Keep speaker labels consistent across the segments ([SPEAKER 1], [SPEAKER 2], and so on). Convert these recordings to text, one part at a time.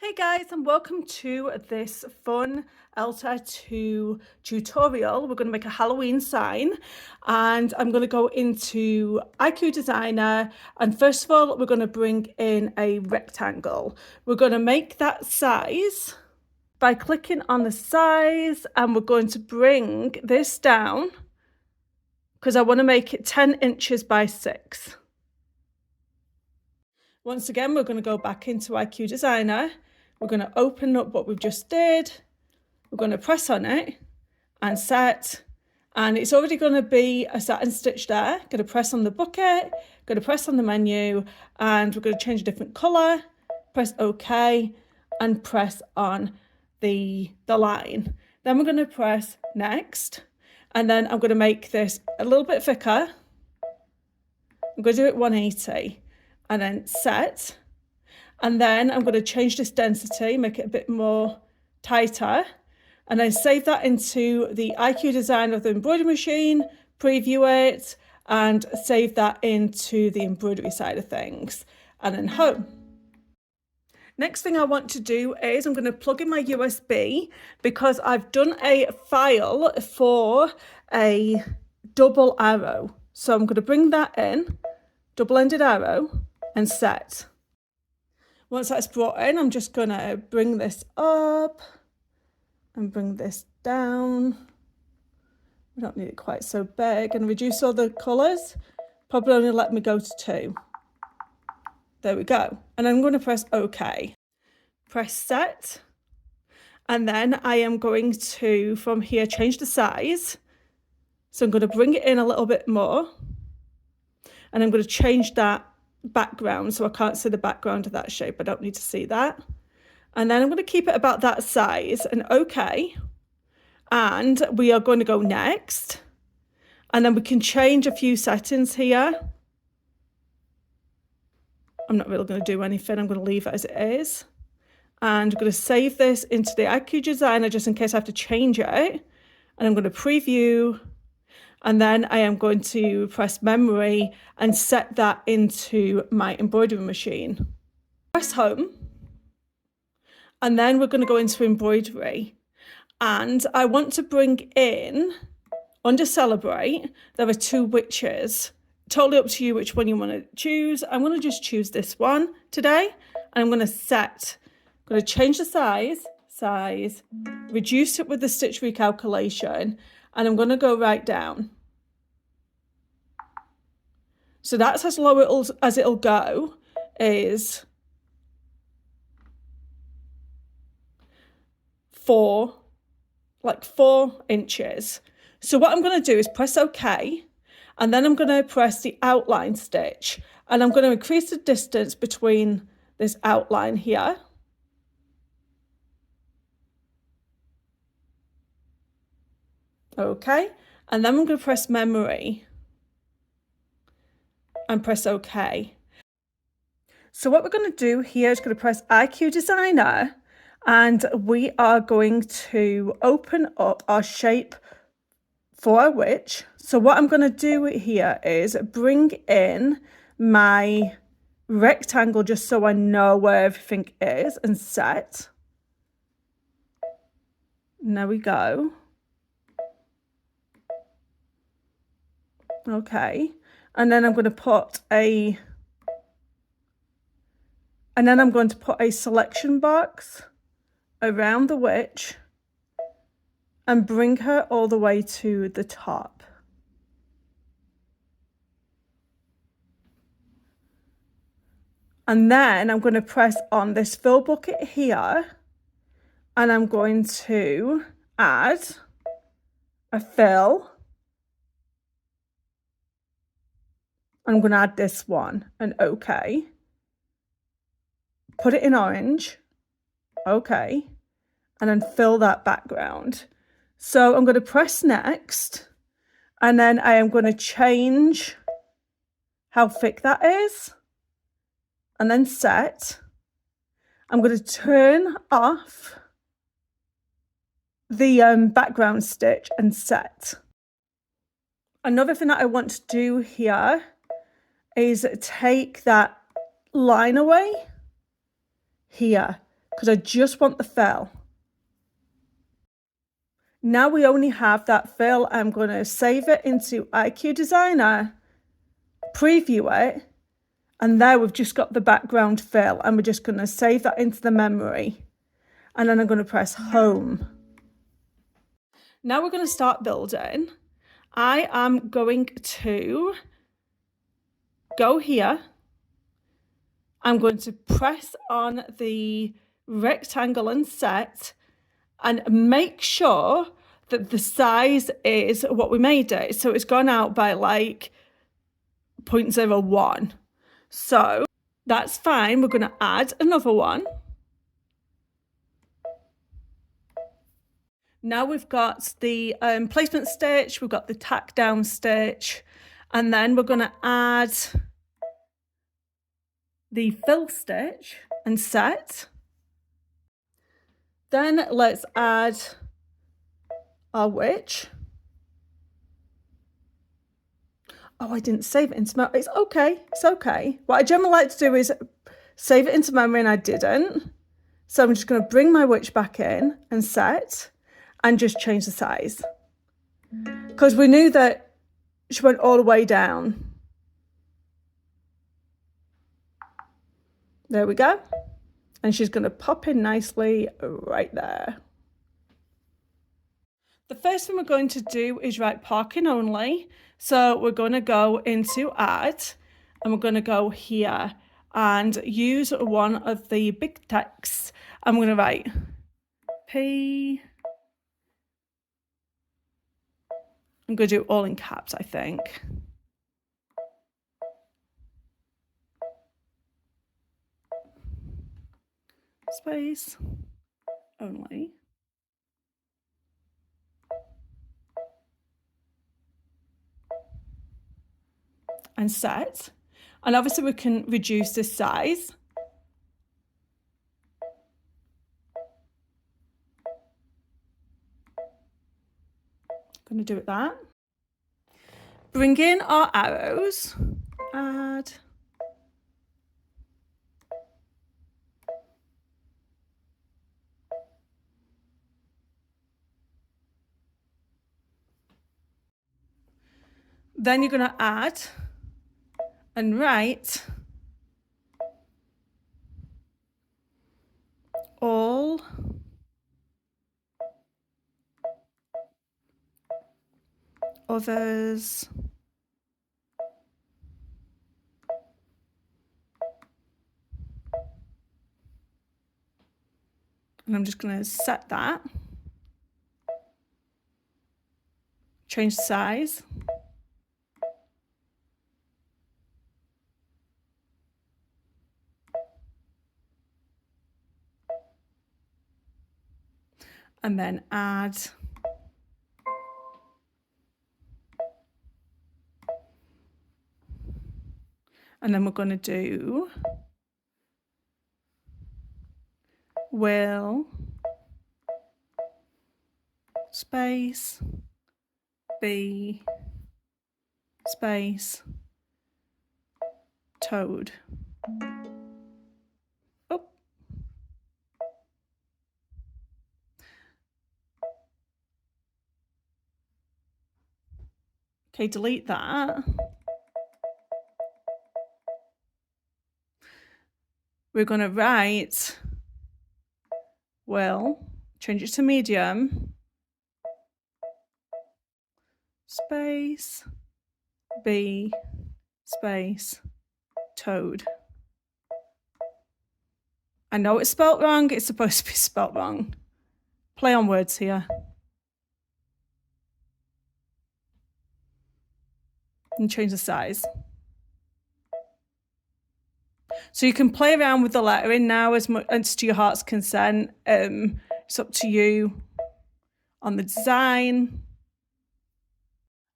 [SPEAKER 1] Hey guys, and welcome to this fun Altair 2 tutorial. We're going to make a Halloween sign, and I'm going to go into IQ Designer, and first of all we're going to bring in a rectangle. We're going to make that size by clicking on the size, and we're going to bring this down because I want to make it 10 inches by 6. Once again, we're going to go back into IQ Designer. We're going to open up what we've just did. We're going to press on it and set. And it's already going to be a satin stitch there. Going to press on the bucket, going to press on the menu, and we're going to change a different colour. Press OK and press on the line. Then we're going to press next. And then I'm going to make this a little bit thicker. I'm going to do it 180 and then set. And then I'm going to change this density, make it a bit more tighter, and then save that into the IQ design of the embroidery machine, preview it, and save that into the embroidery side of things, and then home. Next thing I want to do is I'm going to plug in my USB because I've done a file for a double arrow. So I'm going to bring that in, double-ended arrow, and set. Once that's brought in, I'm just going to bring this up and bring this down. We don't need it quite so big, and reduce all the colours. Probably only let me go to 2. There we go. And I'm going to press OK. Press set. And then I am going to, from here, change the size. So I'm going to bring it in a little bit more. And I'm going to change that background so I can't see the background of that shape. I don't need to see that. And then I'm going to keep it about that size and OK. And we are going to go next. And then we can change a few settings here. I'm not really going to do anything. I'm going to leave it as it is. And I'm going to save this into the IQ Designer just in case I have to change it. And I'm going to preview. And then I am going to press memory and set that into my embroidery machine. Press home. And then we're going to go into embroidery. And I want to bring in, under celebrate, there are 2 witches. Totally up to you which one you want to choose. I'm going to just choose this one today. And I'm going to set, I'm going to change the size, reduce it with the stitch recalculation. And I'm going to go right down. So that's as low as it'll go, is 4 inches. So what I'm going to do is press OK, and then I'm going to press the outline stitch, and I'm going to increase the distance between this outline here. Okay, and then I'm going to press memory and press OK. So what we're going to do here is going to press IQ Designer, and we are going to open up our shape for our witch. So what I'm going to do here is bring in my rectangle just so I know where everything is, and set. And there we go. Okay, and then I'm going to put a selection box around the witch and bring her all the way to the top. And then I'm going to press on this fill bucket here, and I'm going to add a fill. I'm going to add this one, and OK. Put it in orange, OK, and then fill that background. So I'm going to press next, and then I am going to change how thick that is, and then set. I'm going to turn off the background stitch and set. Another thing that I want to do here is take that line away here, because I just want the fill. Now we only have that fill. I'm going to save it into IQ Designer, preview it, and there we've just got the background fill, and we're just going to save that into the memory, and then I'm going to press home. Now we're going to start building. I am going to go here. I'm going to press on the rectangle and set, and make sure that the size is what we made it. So it's gone out by like 0.01. So that's fine. We're going to add another one. Now we've got the placement stitch, we've got the tack down stitch, and then we're going to add the fill stitch and set. Then let's add our witch. Oh, I didn't save it into memory. It's okay. It's okay. What I generally like to do is save it into memory, and I didn't. So I'm just going to bring my witch back in and set and just change the size. Because we knew that she went all the way down. There we go. And she's going to pop in nicely right there. The first thing we're going to do is write parking only. So we're going to go into add, and we're going to go here and use one of the big texts. I'm going to write P. I'm going to do it all in caps, I think. Space only. And set. And obviously we can reduce this size. I'm going to do it that. Bring in our arrows. Add. Then you're going to add and write all others and I'm just going to set that, change the size. And then add. And then we're going to do will space be space toad. Oh. Okay, delete that. We're going to write will, change it to medium, space be space toad. I know it's spelt wrong. It's supposed to be spelt wrong. Play on words here. And change the size. So you can play around with the lettering now as much as to your heart's consent. It's up to you on the design.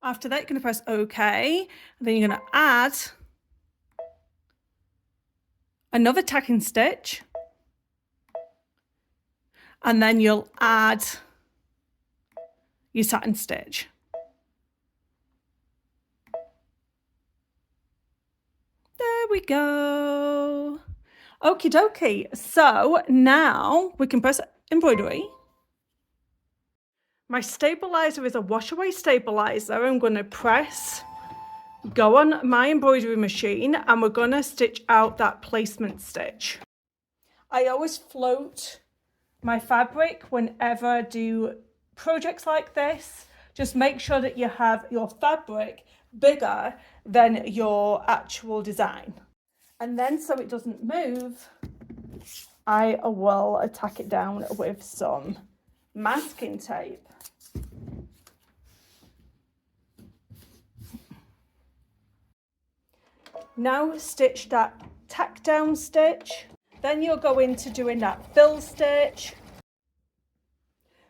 [SPEAKER 1] After that, you're going to press OK. And then you're going to add another tacking stitch. And then you'll add your satin stitch. There we go. Okie dokie. So now we can press embroidery. My stabilizer is a wash-away stabilizer. I'm going to press go on my embroidery machine and we're going to stitch out that placement stitch. I always float my fabric whenever I do projects like this. Just make sure that you have your fabric bigger than your actual design. And then so it doesn't move, I will tack it down with some masking tape. Now stitch that tack down stitch. Then you'll go into doing that fill stitch.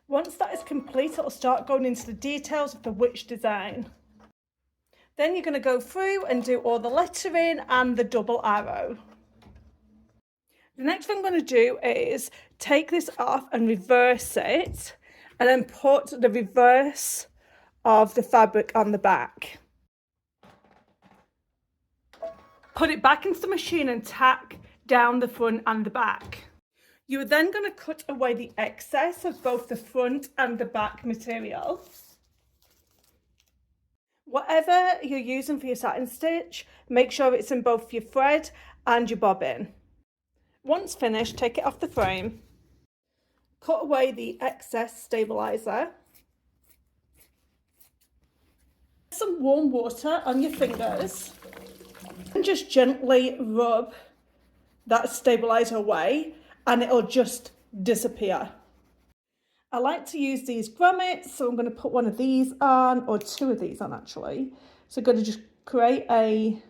[SPEAKER 1] Once that is complete, it'll start going into the details of the witch design. Then you're going to go through and do all the lettering and the double arrow. The next thing I'm going to do is take this off and reverse it, and then put the reverse of the fabric on the back. Put it back into the machine and tack down the front and the back. You're then going to cut away the excess of both the front and the back material. Whatever you're using for your satin stitch, make sure it's in both your thread and your bobbin. Once finished, take it off the frame. Cut away the excess stabilizer. Some warm water on your fingers and just gently rub that stabilizer away and it'll just disappear. I like to use these grommets, so I'm going to put one of these on, or two of these on actually. So I'm going to just create a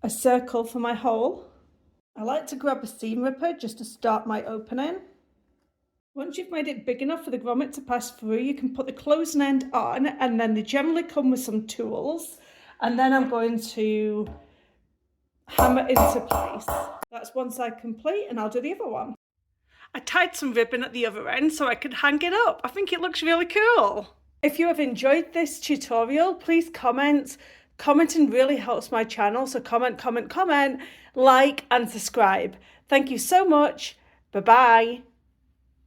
[SPEAKER 1] circle for my hole. I like to grab a seam ripper just to start my opening. Once you've made it big enough for the grommet to pass through, you can put the closing end on, and then they generally come with some tools. And then I'm going to hammer into place. That's one side complete, and I'll do the other one. I tied some ribbon at the other end so I could hang it up. I think it looks really cool. If you have enjoyed this tutorial, please comment. Commenting really helps my channel, so comment, like and subscribe. Thank you so much. Bye-bye.